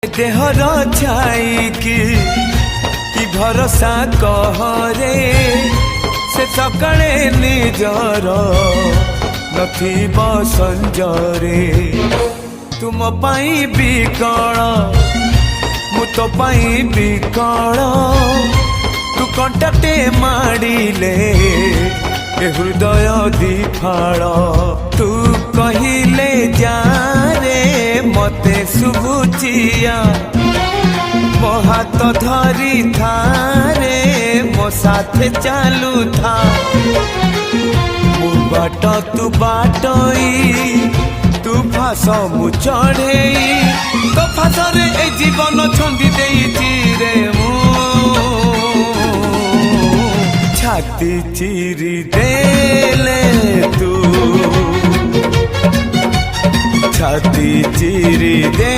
There छाई कि भरोसा कहरे से सकाळे निजर नथिब संजरे तुम पाई बिकल मु तो पाई बिकल तू कंटाटे माड़िले हृदय दिफाल तू कहिले जा रे मते शुभुचिया मो हाथ धरी थारे मो साथे चालू था मु बाट तू बाटई तू फास मु चढ़ई तो फासरे ए जीवन छंदी देइछि रे मु छाती चिरी देले तू छाती चिरी दे।